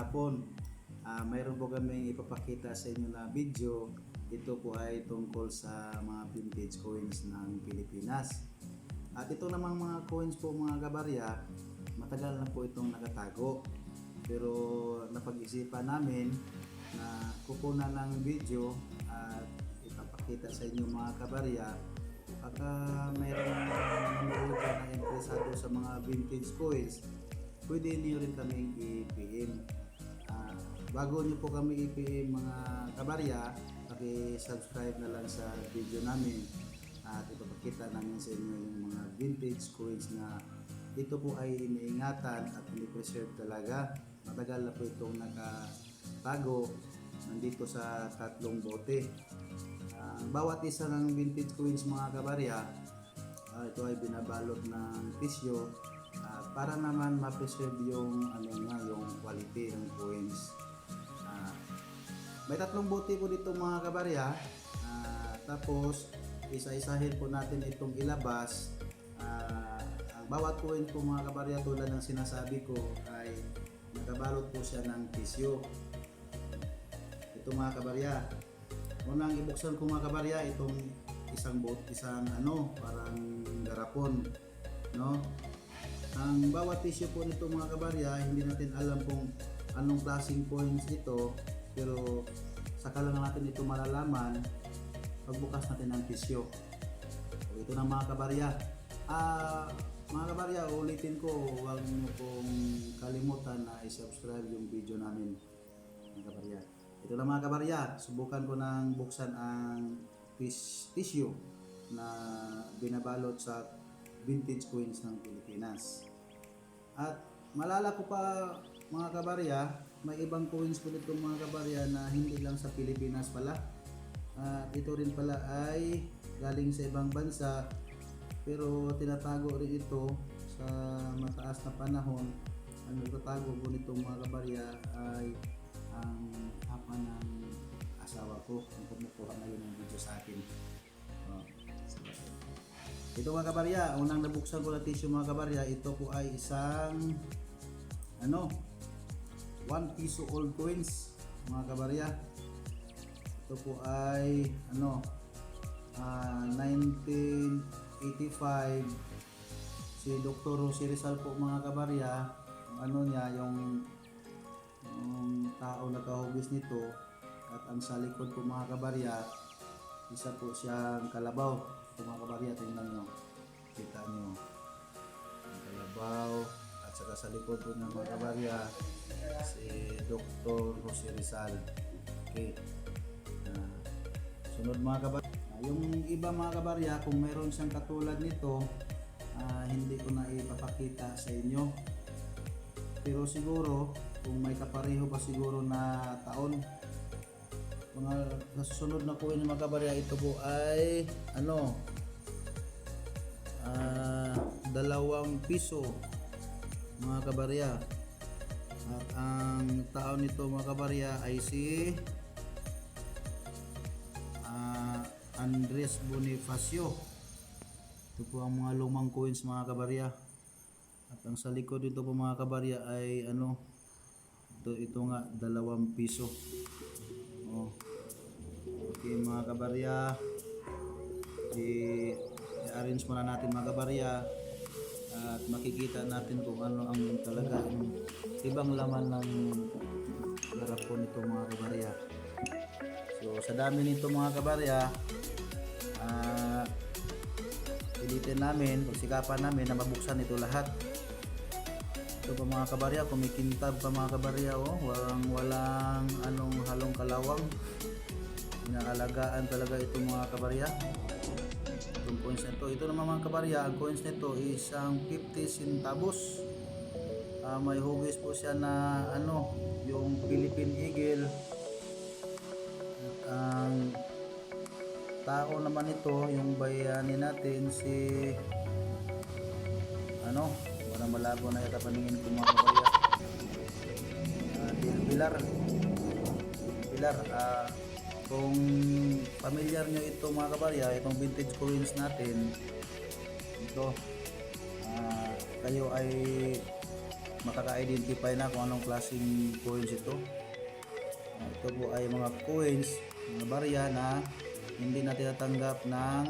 hapon. Mayroon po kami ipapakita sa inyo na video. Ito po ay tungkol sa mga vintage coins ng Pilipinas. At ito namang mga coins po mga kabarya, matagal na po itong nakatago. Pero napag-isipan namin na kukunan ng video at ipapakita sa inyo mga kabarya. Pagka mayroong nanonood na interesado sa mga vintage coins, pwede niyo rin kaming i-PM. Bago niyo po kami i-PM mga kabarya, paki-subscribe na lang sa video namin at ipapakita namin sa inyo yung mga vintage coins na ito po ay iniingatan at ini-preserve talaga. Matagal na po itong nakatago nandito sa tatlong bote. Bawat isa ng vintage coins mga kabarya, ito ay binabalot ng tissue para naman ma-preserve yung yung quality ng coins. May tatlong bote po dito mga kabarya. Tapos isa-isahin po natin itong ilabas. Ang bawat coin po mga kabarya, tulad ng sinasabi ko, ay nakabalot po siya ng tissue. Ito mga kabarya, unang ibuksan ko mga kabarya itong isang parang garapon, no? Ang bawat tissue po nito mga kabarya, hindi natin alam kung anong klaseng coins ito, pero saka lang natin ito malalaman pagbukas natin ng tissue. So, ito na mga kabarya. Mga kabarya, ulitin ko, huwag niyo pong kalimutan na i-subscribe yung video namin mga kabarya. Ito na mga kabarya, subukan ko ng buksan ang tissue na binabalot sa vintage coins ng Pilipinas. At malala ko pa mga kabarya, may ibang coins po dito mga kabarya na hindi lang sa Pilipinas pala. At ito rin pala ay galing sa ibang bansa, pero tinatago rin ito sa mataas na panahon. Ang nagtatago po nito mga kabarya ay ang ama ng asawa ko, ang kumukuha ngayon ng video sa akin. Ito mga kabarya, unang nabuksan ko na tissue mga kabarya, ito po ay isang 1 piso old coins mga kabarya. Ito po ay 1985. Si Dr. Jose Rizal po mga kabarya, yung tao na kahugis nito. At ang sa likod po mga kabarya, isa po siyang kalabaw. Ito mga kabarya, tingnan nyo, kita nyo ang kalabaw. At saka sa likod po ng mga kabarya, si Dr. Jose Rizal. Okay. Sunod mga kabarya, yung iba mga kabarya, kung mayroon siyang katulad nito, hindi ko na ipapakita sa inyo. Pero siguro kung may kapareho pa siguro na taon, mga nasusunod na po yung mga kabarya, ito po ay 2 piso mga kabarya. At ang taon nito mga kabarya ay si Andres Bonifacio. Ito po ang mga lumang coins mga kabarya. At ang sa likod dito po mga kabarya ay ito nga 2 piso. Okay mga kabarya, i-arrange muna natin mga kabarya at makikita natin kung ano ang talagang ibang laman ng garapon nito mga kabarya. So sa dami nito mga kabarya, pilitin namin, pagsikapan namin na mabuksan ito lahat. Ito pa mga kabarya, kumikintab pa mga kabarya, walang halong kalawang. Inaalagaan talaga ito mga kabarya. Itong coins nito, ito naman mga kabarya, ang coins nito isang 50 centavos. May hugis po siya na yung Philippine Eagle. Ang tao naman ito, yung bayani natin, si parang malabo na yata paningin ko mga kabarya, Pilar. Kung familiar nyo ito mga kabarya, itong vintage coins natin, ito kayo ay makaka-identify na kung anong klaseng coins ito. Ito po ay mga coins, mga barya na hindi na tinatanggap ng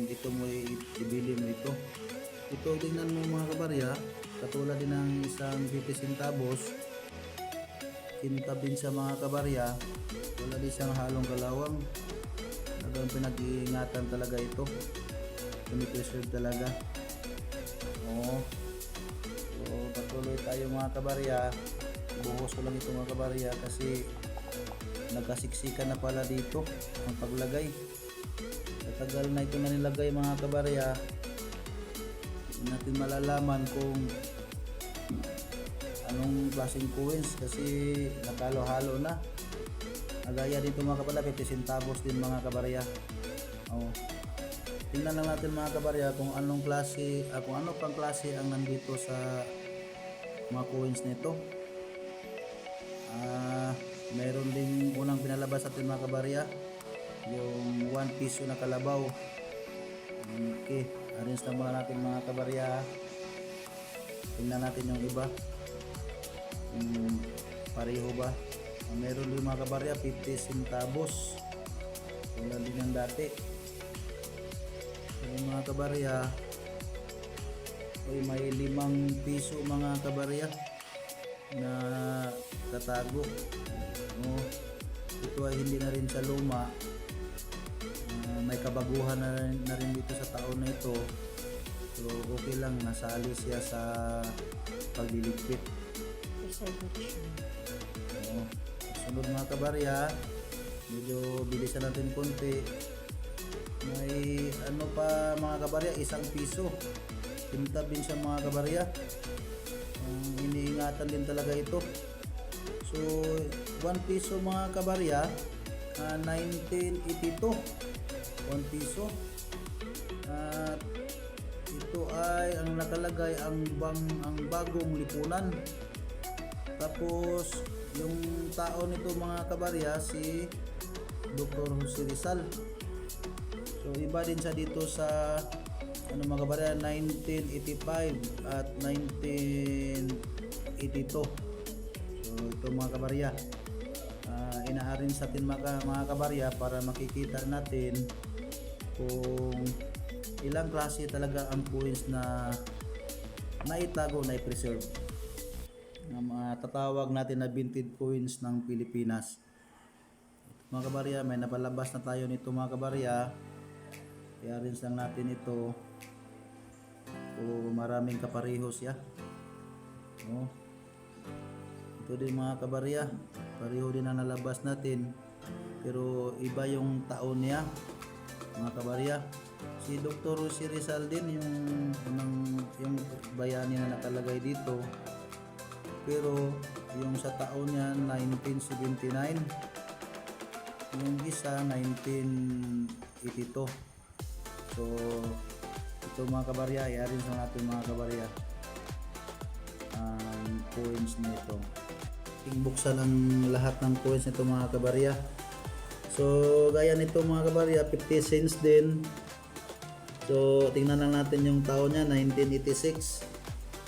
dito mo ibili mo ito. Ito tingnan mo mga kabarya, katulad din ng isang 50 centavos, kintabin sa mga kabarya, wala din siyang halong kalawang. Talagang pinag-iingatan talaga ito, pinipreserve talaga. So patuloy tayo mga kabarya. Buhos ko lang ito mga kabarya kasi nagkasiksikan na pala dito ang paglagay. Tagal na ito na nilagay mga kabarya, hindi natin malalaman kung anong klaseng coins kasi nakalo-halo na. Agaya dito mga kabarya, 50 centavos din mga kabarya. Tingnan lang natin mga kabarya kung anong klase, kung ano pang klase ang nandito sa mga coins nito. Mayroon din unang pinalabas natin mga kabarya, yung 1 piso na kalabaw. Okay, arrange na muna natin mga kabarya. Tingnan natin yung iba, pareho ba. Meron din mga kabarya 50 centavos, wala din ang dati. So, mga kabarya, may 5 piso mga kabarya na tatago. Ito ay hindi na rin sa luma, may kabaguhan na rin dito sa taon na ito. So okay lang, nasali siya sa pagliligpit. Sunod mga kabarya, medyo bilisan natin konti. May ano pa mga kabarya, 1 piso, kintabin siya mga kabarya. Iniingatan din talaga ito. So 1 piso mga kabarya, 1982, 1 piso. At ito ay ang nakalagay ang bagong lipunan. Tapos yung tao nito mga kabarya, si Dr. Jose Rizal. So iba din siya dito sa ano mga kabarya, 1985 at 1982. So ito mga kabarya, ina-arrange natin mga kabarya para makikita natin kung ilang klase talaga ang coins na naitago, na i-preserve, na matatawag natin na vintage coins ng Pilipinas. Mga kabarya, may napalabas na tayo nito mga kabarya. I-arrange lang natin ito kung maraming kapareho siya. Ito din mga kabarya, pareho din ang nalabas natin, pero iba yung taon niya mga kabarya. Si Dr. Jose Rizal din yung bayani na nakalagay dito, pero yung sa taon niya 1979, yung isa 1982. So ito mga kabarya, i-arrange lang natin mga kabarya ang coins nito. Buksan ang lahat ng coins nito mga kabarya. So gaya nito mga kabarya, 50 cents din. So tingnan lang natin yung taon niya, 1986.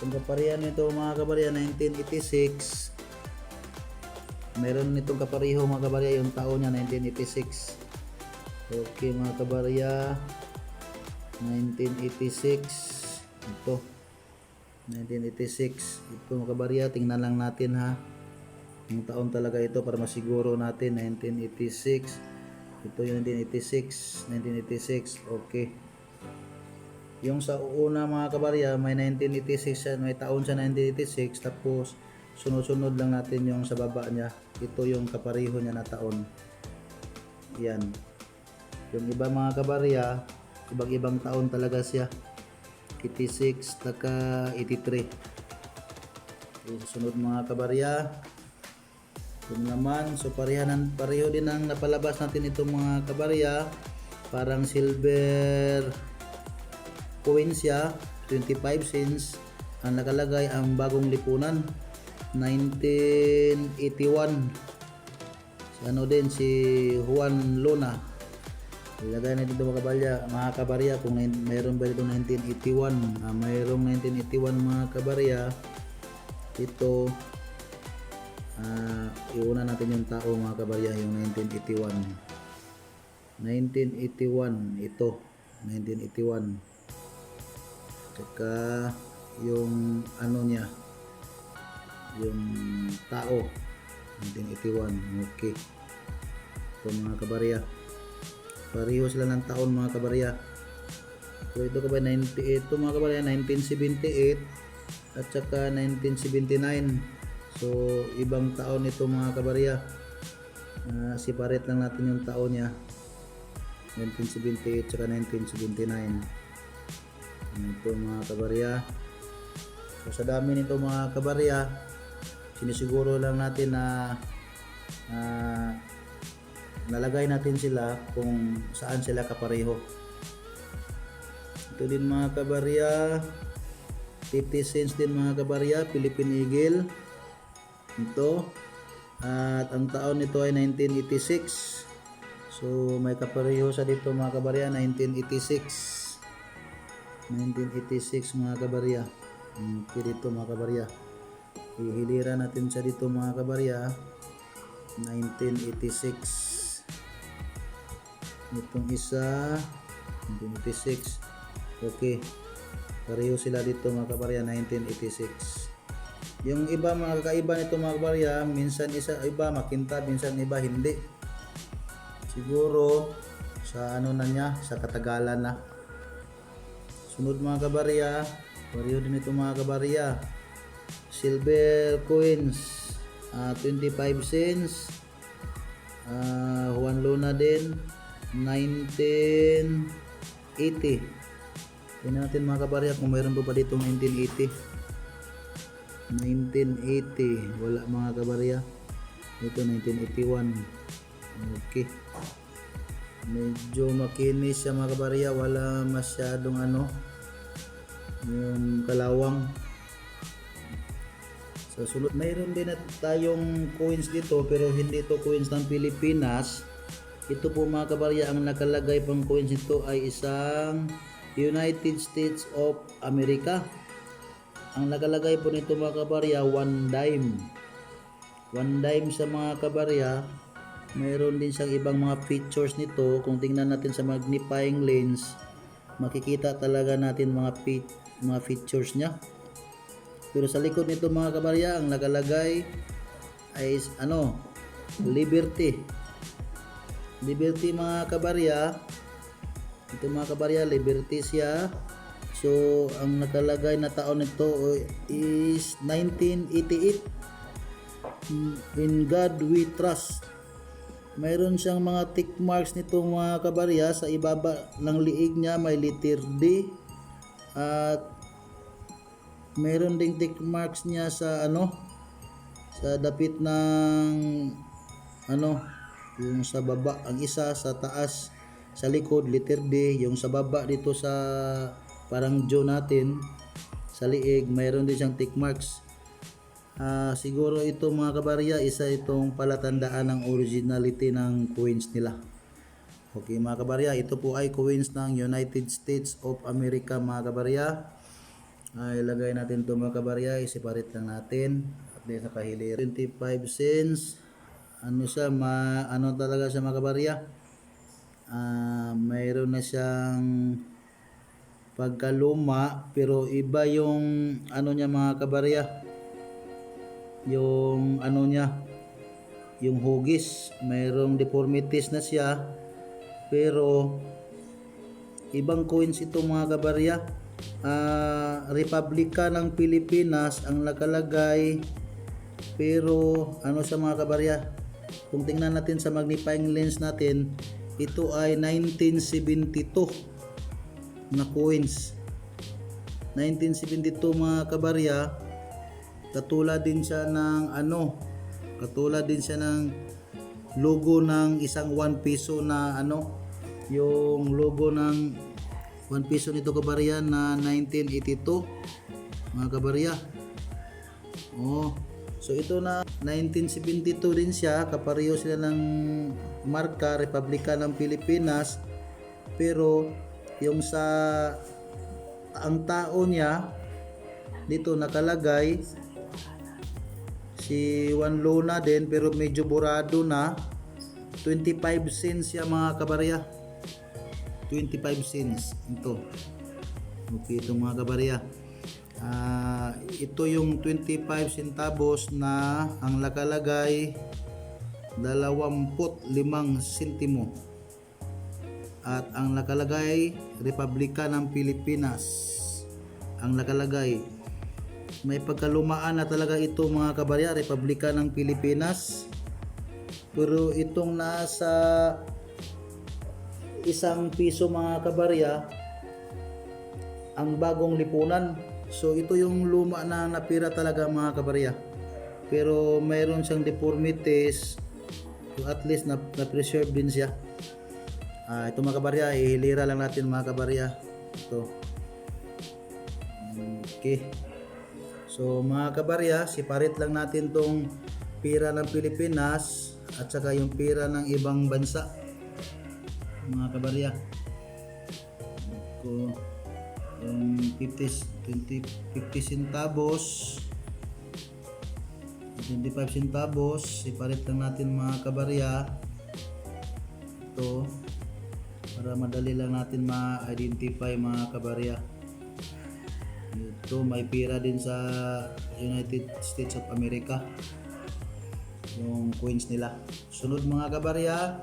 Kung kaparihan nito mga kabarya, 1986, meron nitong kapariho mga kabarya, yung taon niya 1986. Okay mga kabarya, 1986 ito, 1986 ito mga kabarya. Tingnan lang natin ha, yung taon talaga ito para masiguro natin. 1986, ito yung 1986. Okay, yung sa una mga kabarya may 1986 may taon sa 1986, tapos sunod-sunod lang natin yung sa baba niya. Ito yung kapariho niya na taon. Yan, yung iba mga kabarya, ibang-ibang taon talaga siya, 86 taka 83. Susunod mga kabarya, ito naman. So pareho din ang napalabas natin itong mga kabarya, parang silver coin siya, 25 cents ang nakalagay. Ang bagong lipunan 1981, si ano din, si Juan Luna. Ilagay natin ito mga kabarya kung mayroon ba dito 1981. Mayroong 1981 mga kabarya. Ito iuna natin yung tao mga kabarya, yung 1981. 1981 ito, 1981. Tsaka yung ano niya, yung tao 1981. Okay, ito mga kabarya, pareho sila ng taon mga kabarya. So ito kabarya, ito mga kabarya 1978 at saka 1979. So ibang taon ito mga kabarya. Separate lang natin yung taon niya, 1978 saka 1979. Ito mga kabarya. So sa dami nito mga kabarya, sinisiguro lang natin na nalagay natin sila kung saan sila kapareho. Ito din mga kabarya, 50 cents din mga kabarya, Philippine Eagle. Ito, at ang taon nito ay 1986. So may kapareho sa dito mga kabarya, 1986. 1986 mga kabarya. Okay dito mga kabarya. Ihilira natin siya dito mga kabarya, 1986. Itong isa 1986. Okay, pareho sila dito mga kabarya, 1986. Yung iba mga kakaiba nito mga kabarya, minsan isa iba makintab, minsan iba hindi. Siguro sa ano na niya, sa katagalan na. Sunod mga kabarya, pareho din ito mga kabarya. Silver coins, 25 cents. Juan Luna din, 1980. Tingnan natin mga kabarya kung mayroon pa dito 1980. 1980, wala mga kabarya. Ito 1981. Okay, medyo makinis siya mga kabarya, wala masyadong ano, yung kalawang. So sunod, mayroon din na tayong coins dito, pero hindi ito coins ng Pilipinas. Ito po mga kabarya, ang nakalagay pang coins ito ay isang United States of America. Ang nakalagay po nito mga kabarya, 1 dime. 1 dime sa mga kabarya. Mayroon din siyang ibang mga features nito. Kung tingnan natin sa magnifying lens, makikita talaga natin mga features niya. Pero sa likod nito mga kabarya, ang nakalagay ay ano, Liberty. Liberty mga kabarya. Ito mga kabarya, Liberty siya. So ang nakalagay na taon nito is 1988. In God We Trust. Mayroon siyang mga tick marks nito mga kabarya. Sa ibaba ng liig niya may letter D. At mayroon ding tick marks niya sa ano, sa dapit ng ano, yung sa baba, ang isa sa taas, sa likod letter D, yung sa baba dito sa parang jaw natin sa liig, mayroon din siyang tick marks. Siguro ito mga kabarya, isa itong palatandaan ng originality ng coins nila. Okay mga kabarya, ito po ay coins ng United States of America mga kabarya. Ilagay natin ito mga kabarya, i-separate lang natin at din sa kahilir. 25 cents. Ano siya, ano talaga siya mga kabarya, mayroon na siyang pagkaluma, pero iba yung ano niya mga kabarya, yung ano niya, yung hugis, mayroong deformities na siya, pero ibang coins ito mga kabarya. Republika ng Pilipinas ang nakalagay, pero ano sa mga kabarya, kung tingnan natin sa magnifying lens natin, ito ay 1972 na coins. 1972 mga kabarya. Katulad din siya ng ano, katulad din siya ng logo ng isang 1 peso na ano, yung logo ng 1 peso nito kabarya na 1982 mga kabarya. So ito na 1972 din siya, kapareho sila ng marka, Republika ng Pilipinas. Pero yung sa ang taon niya dito nakalagay si Juan Luna din, pero medyo burado na. 25 cents ya mga kabarya. 25 cents ito. Okay, ito mga kabarya. Ito yung 25 centavos na ang nakalagay 25 sentimo. At ang nakalagay Republika ng Pilipinas. Ang nakalagay, may pagkalumaan na talaga ito mga kabarya, Republika ng Pilipinas. Pero itong nasa ₱1 mga kabarya, ang bagong lipunan. So ito yung luma na napira talaga mga kabarya. Pero mayroon siyang deformities, so at least na-preserve din siya. Ito mga kabarya, ihilira lang natin mga kabarya. Ito. Okay. So mga kabarya, separate lang natin tong pira ng Pilipinas at saka yung pira ng ibang bansa. Mga kabarya. Ito, yung 50 centavos, 25 centavos, separate lang natin mga kabarya. Ito, para madali lang natin ma-identify mga kabarya. Ito, may pira din sa United States of America, yung coins nila. Sunod mga kabarya,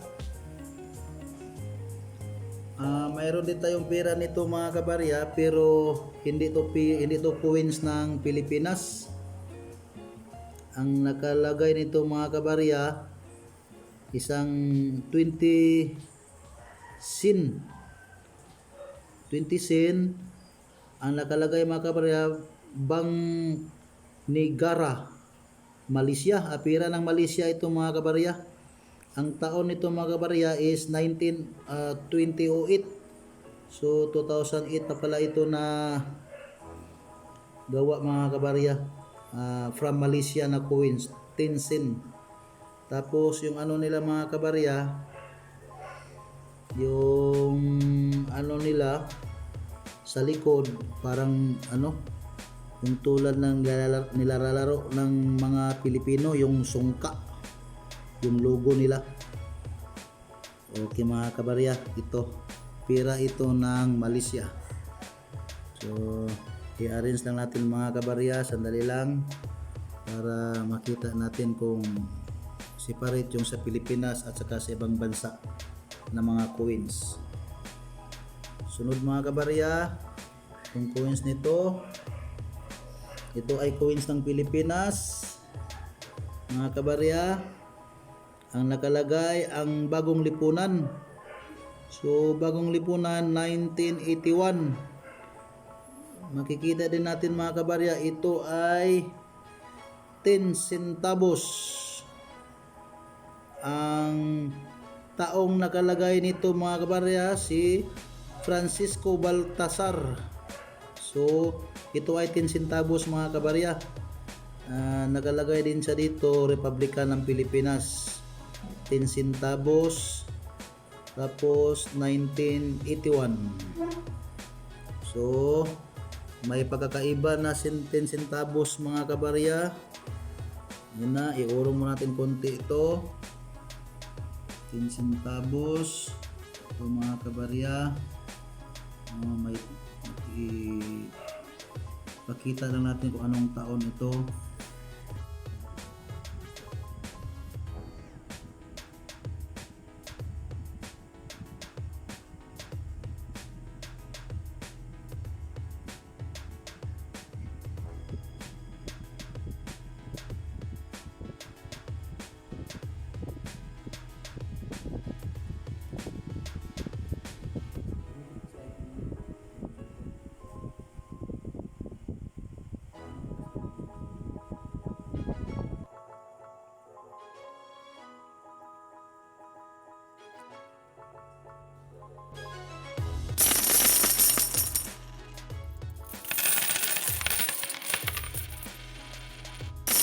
mayroon din tayong pira nito mga kabarya, pero hindi to coins ng Pilipinas. Ang nakalagay nito mga kabarya, isang 20 sen. Ang nakalagay mga kabarya, Bank Negara, Malaysia. Pira ng Malaysia ito mga kabarya. Ang taon nito mga kabarya is 2008. So 2008 na pala ito na gawa mga kabarya. From Malaysia na coins, 10 sen. Tapos yung ano nila mga kabarya, yung ano nila sa likod, parang ano, yung tulad ng nilalaro ng mga Pilipino, yung sungka, yung logo nila. Okay mga kabarya, ito pira ito ng Malaysia. So i-arrange lang natin mga kabarya, sandali lang para makita natin kung separate yung sa Pilipinas at saka sa ibang bansa na mga coins. Sunod mga kabarya, yung coins nito, ito ay coins ng Pilipinas mga kabarya. Ang nakalagay ang bagong lipunan. So bagong lipunan 1981. Makikita din natin mga kabarya, ito ay 10 centavos. Ang taong nakalagay nito mga kabarya, si Francisco Baltasar. So ito ay 10 centavos mga kabarya. Nakalagay din siya dito, Republika ng Pilipinas, 10 centavos. Tapos 1981. So may pagkakaiba na 10 centavos mga kabarya. Yun na, iurong mo natin konti ito. 10 centavos. Ito mga kabarya. May pakita lang natin kung anong taon ito.